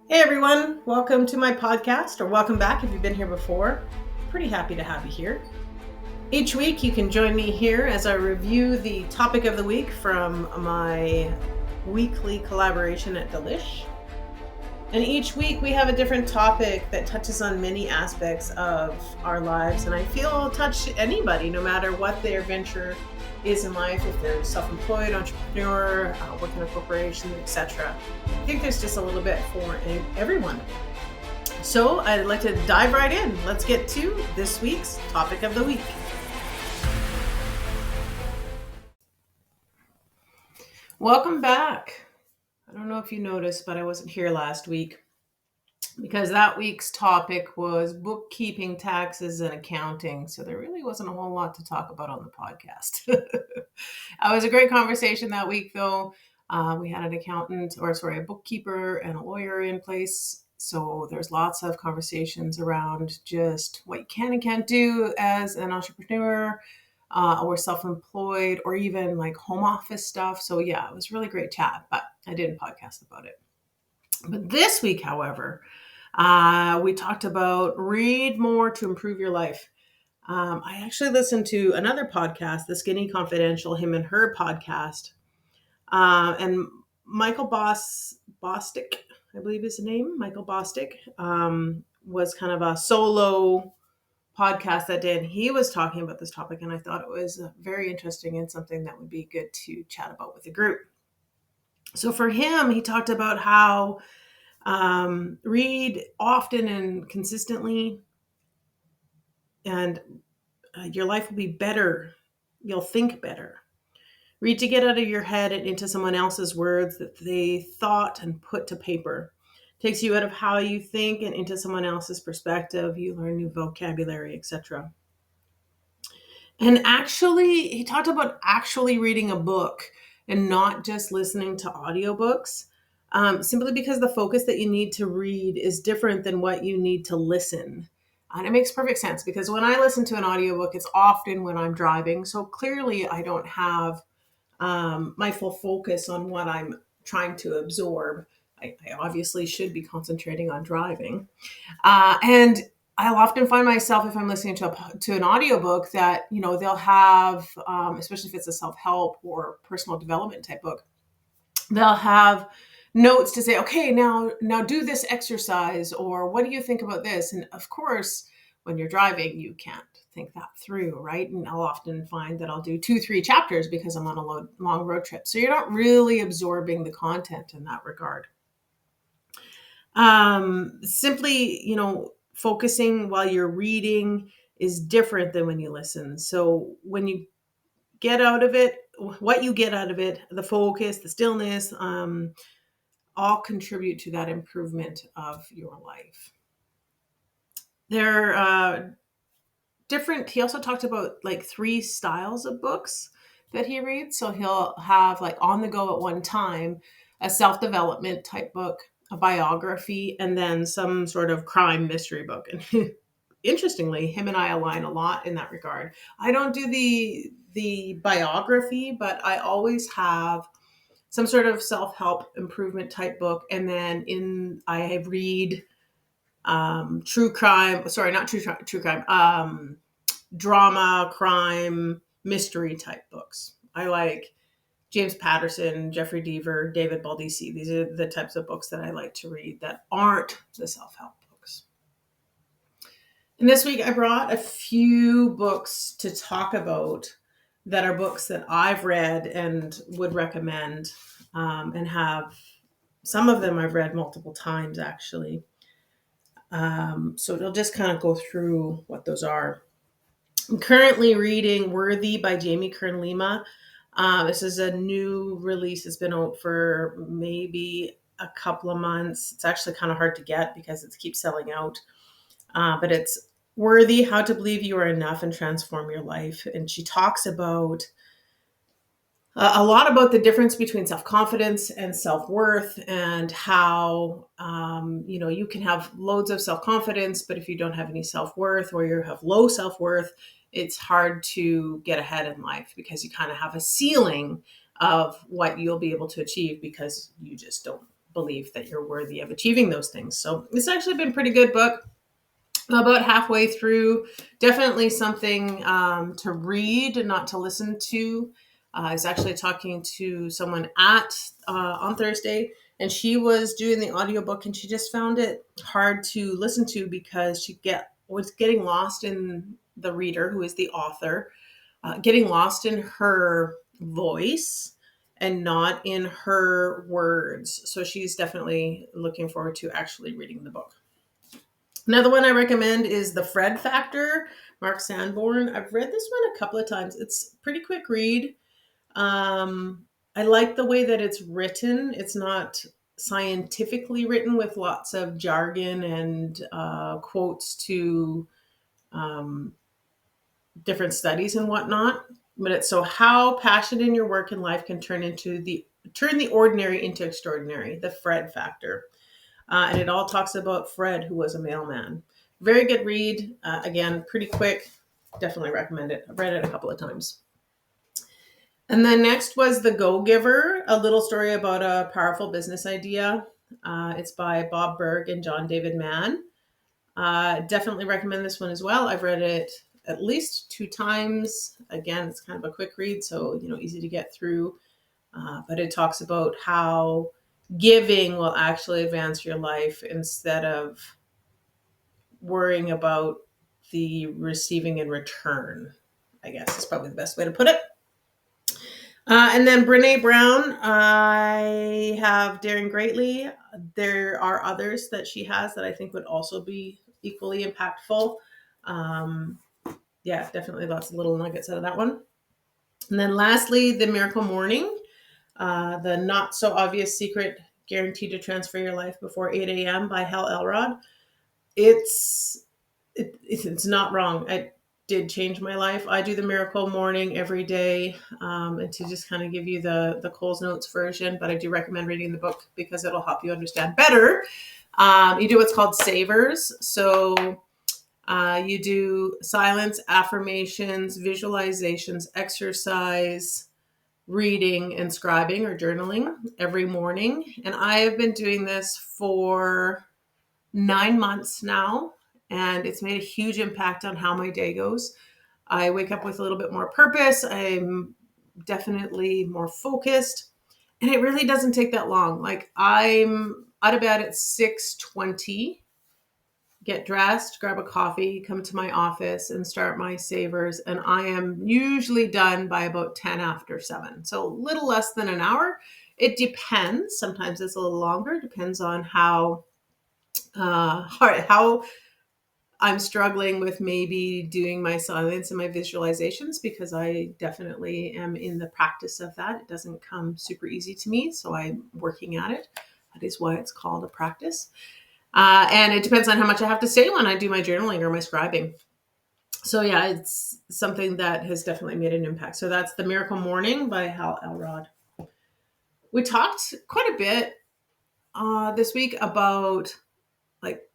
Hey everyone, welcome to my podcast, or welcome back if you've been here before. Pretty happy to have you here. Each week you can join me here as I review the topic of the week from my weekly collaboration at Delish. And each week we have a different topic that touches on many aspects of our lives, and I feel it'll touch anybody, no matter what their venture is in life, if they're self-employed, entrepreneur, working in a corporation, etc. I think there's just a little bit for everyone. So I'd like to dive right in. Let's get to this week's topic of the week. Welcome back. I don't know if you noticed, but I wasn't here last week because that week's topic was bookkeeping, taxes, and accounting. So there really wasn't a whole lot to talk about on the podcast. It was a great conversation that week, though. We had a bookkeeper and a lawyer in place. So there's lots of conversations around just what you can and can't do as an entrepreneur or self-employed, or even like home office stuff. So yeah, it was really great chat, but I didn't podcast about it. But this week, however, we talked about read more to improve your life. I actually listened to another podcast, the Skinny Confidential, him and her podcast. And Michael Bosstick, I believe is the name, Michael Bosstick, was kind of a solo podcast that did. He was talking about this topic, and I thought it was very interesting and something that would be good to chat about with the group. So for him, he talked about how read often and consistently, and your life will be better. You'll think better. Read to get out of your head and into someone else's words that they thought and put to paper. Takes you out of how you think and into someone else's perspective. You learn new vocabulary, etc. And actually, he talked about actually reading a book and not just listening to audiobooks, simply because the focus that you need to read is different than what you need to listen. And it makes perfect sense because when I listen to an audiobook, it's often when I'm driving. So clearly, I don't have my full focus on what I'm trying to absorb. I obviously should be concentrating on driving. And I'll often find myself, if I'm listening to an audiobook, that, they'll have, especially if it's a self-help or personal development type book, they'll have notes to say, okay, now do this exercise, or what do you think about this? And of course, when you're driving, you can't think that through, right? And I'll often find that I'll do 2-3 chapters because I'm on a long road trip. So you're not really absorbing the content in that regard. Simply, focusing while you're reading is different than when you listen. So when you get out of it, what you get out of it, the focus, the stillness, all contribute to that improvement of your life. There are different, he also talked about like 3 styles of books that he reads. So he'll have like on the go at one time, a self-development type book, a biography, and then some sort of crime mystery book. And interestingly, him and I align a lot in that regard. I don't do the biography, but I always have some sort of self-help improvement type book. And then I read true crime, sorry, not true crime, drama, crime, mystery type books. I like James Patterson, Jeffrey Deaver, David Baldacci. These are the types of books that I like to read that aren't the self-help books. And this week I brought a few books to talk about that are books that I've read and would recommend, and have some of them I've read multiple times actually. So it'll just kind of go through what those are. I'm currently reading Worthy by Jamie Kern Lima. This is a new release. It's been out for maybe a couple of months. It's actually kind of hard to get because it keeps selling out. But it's Worthy, How to Believe You Are Enough and Transform Your Life. And she talks about a lot about the difference between self-confidence and self-worth, and how, you can have loads of self-confidence, but if you don't have any self-worth, or you have low self-worth, it's hard to get ahead in life because you kind of have a ceiling of what you'll be able to achieve because you just don't belief that you're worthy of achieving those things. So it's actually been a pretty good book. About halfway through, definitely something to read and not to listen to. I was actually talking to someone on Thursday, and she was doing the audiobook, and she just found it hard to listen to because was getting lost in the reader, who is the author, getting lost in her voice and not in her words. So she's definitely looking forward to actually reading the book. Another one I recommend is The Fred Factor, Mark Sanborn. I've read this one a couple of times. It's a pretty quick read. I like the way that it's written. It's not scientifically written with lots of jargon and quotes to different studies and whatnot. But it's so how passion in your work and life can turn the ordinary into extraordinary. The Fred Factor. And it all talks about Fred, who was a mailman. Very good read. Again, pretty quick. Definitely recommend it. I've read it a couple of times. And then next was The Go-Giver, a little story about a powerful business idea. It's by Bob Burg and John David Mann. Definitely recommend this one as well. I've read it at least 2 times. Again, it's kind of a quick read, so easy to get through. But it talks about how giving will actually advance your life instead of worrying about the receiving in return, I guess is probably the best way to put it. And then Brene Brown, I have Daring Greatly. There are others that she has that I think would also be equally impactful. Yeah, definitely lots of little nuggets out of that one. And then lastly, The Miracle Morning. The Not So Obvious Secret Guaranteed to Transfer Your Life Before 8 a.m. by Hal Elrod. It's not wrong. It did change my life. I do the Miracle Morning every day, and to just kind of give you the Coles Notes version, but I do recommend reading the book because it'll help you understand better. You do what's called savers. So you do silence, affirmations, visualizations, exercise, reading, and scribing or journaling every morning. And I have been doing this for 9 months now, and it's made a huge impact on how my day goes. I wake up with a little bit more purpose. I'm definitely more focused, and it really doesn't take that long. Like, I'm out of bed at 6:20, get dressed, grab a coffee, come to my office and start my savers. And I am usually done by about 10 after 7. So a little less than an hour. It depends. Sometimes it's a little longer. Depends on how I'm struggling with maybe doing my silence and my visualizations, because I definitely am in the practice of that. It doesn't come super easy to me, so I'm working at it. That is why it's called a practice. And it depends on how much I have to say when I do my journaling or my scribing. So yeah, it's something that has definitely made an impact. So that's The Miracle Morning by Hal Elrod. We talked quite a bit this week about like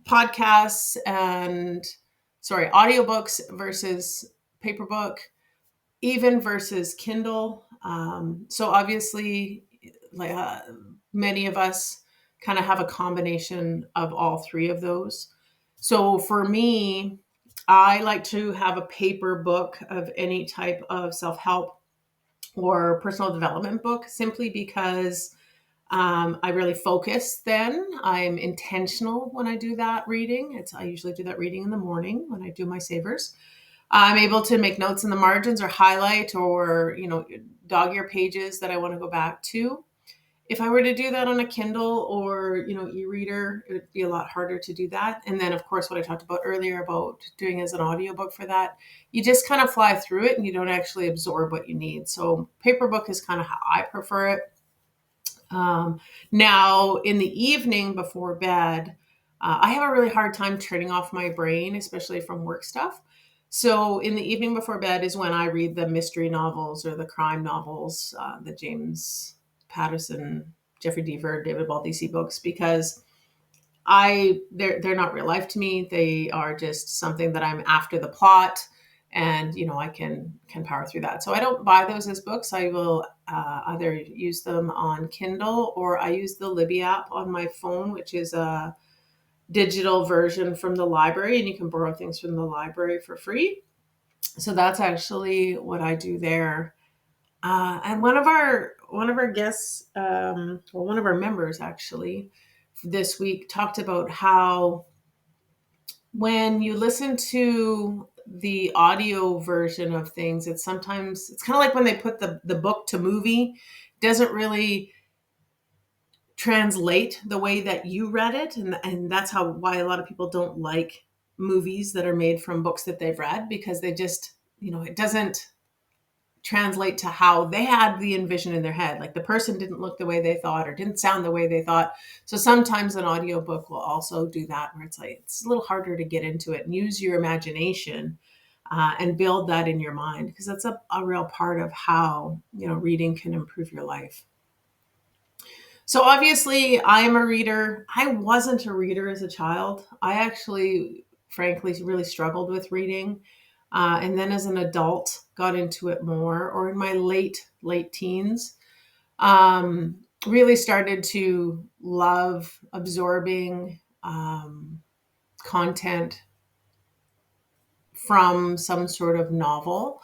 podcasts and audiobooks versus paper book, even versus Kindle. So obviously, like many of us kind of have a combination of all 3 of those. So for me, I like to have a paper book of any type of self-help or personal development book, simply because I really focus then. I'm intentional when I do that reading. I usually do that reading in the morning when I do my savers. I'm able to make notes in the margins or highlight or, dog ear pages that I want to go back to. If I were to do that on a Kindle or, e-reader, it would be a lot harder to do that. And then, of course, what I talked about earlier about doing as an audiobook for that, you just kind of fly through it and you don't actually absorb what you need. So paper book is kind of how I prefer it. Now, in the evening before bed, I have a really hard time turning off my brain, especially from work stuff. So in the evening before bed is when I read the mystery novels or the crime novels, the James Patterson, Jeffrey Deaver, David Baldacci books, because they're not real life to me. They are just something that I'm after the plot, and I can power through that. So I don't buy those as books. I will either use them on Kindle, or I use the Libby app on my phone, which is a digital version from the library, and you can borrow things from the library for free. So that's actually what I do there. And one of our guests, one of our members actually, this week talked about how when you listen to the audio version of things, it's kind of like when they put the book to movie, doesn't really translate the way that you read it, and that's why a lot of people don't like movies that are made from books that they've read, because they just, it doesn't translate to how they had the envision in their head. Like the person didn't look the way they thought or didn't sound the way they thought. So sometimes an audiobook will also do that, where it's a little harder to get into it and use your imagination and build that in your mind, because that's a real part of how reading can improve your life. So obviously I am a reader. I wasn't a reader as a child. I actually, frankly, really struggled with reading. And then as an adult, got into it more, or in my late teens, really started to love absorbing content from some sort of novel.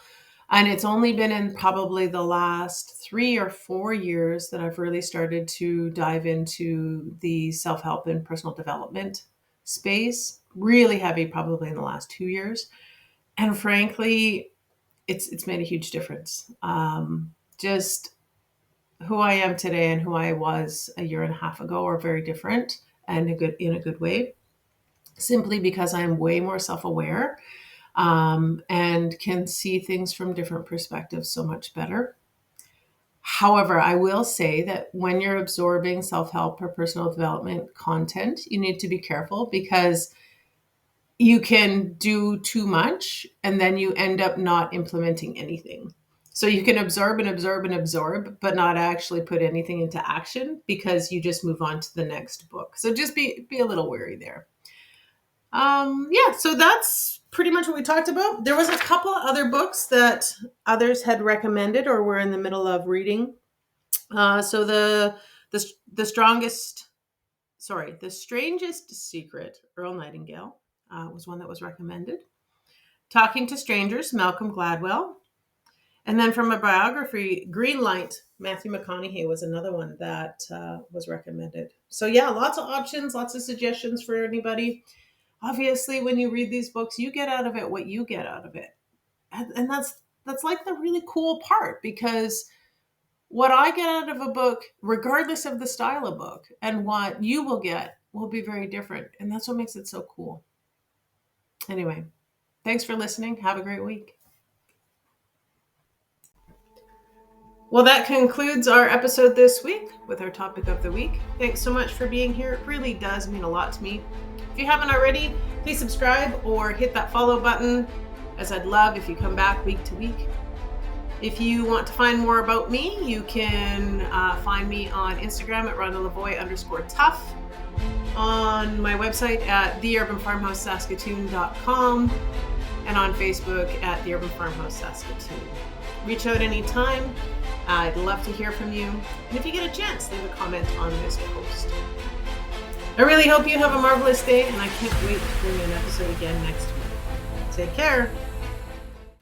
And it's only been in probably the last 3 or 4 years that I've really started to dive into the self-help and personal development space. Really heavy, probably in the last 2 years. And frankly, it's made a huge difference. Just who I am today and who I was a year and a half ago are very different, and in a good way, simply because I'm way more self-aware, and can see things from different perspectives so much better. However, I will say that when you're absorbing self-help or personal development content, you need to be careful, because you can do too much and then you end up not implementing anything. So you can absorb and absorb and absorb, but not actually put anything into action, because you just move on to the next book. So just be a little wary there. So that's pretty much what we talked about. There was a couple of other books that others had recommended or were in the middle of reading. So the Strangest Secret, Earl Nightingale, was one that was recommended. Talking to Strangers, Malcolm Gladwell. And then from a biography, Green Light, Matthew McConaughey, was another one that was recommended. So yeah, lots of options, lots of suggestions for anybody. Obviously, when you read these books, you get out of it what you get out of it. And that's like the really cool part, because what I get out of a book, regardless of the style of book, and what you will get will be very different. And that's what makes it so cool. Anyway, thanks for listening. Have a great week. Well, that concludes our episode this week with our topic of the week. Thanks so much for being here. It really does mean a lot to me. If you haven't already, please subscribe or hit that follow button, as I'd love if you come back week to week. If you want to find more about me, you can find me on Instagram at RhondaLavoie_tough, on my website at theurbanfarmhousesaskatoon.com, and on Facebook at The Urban Farmhouse Saskatoon. Reach out anytime. I'd love to hear from you. And if you get a chance, leave a comment on this post. I really hope you have a marvelous day, and I can't wait to bring you an episode again next week. Take care.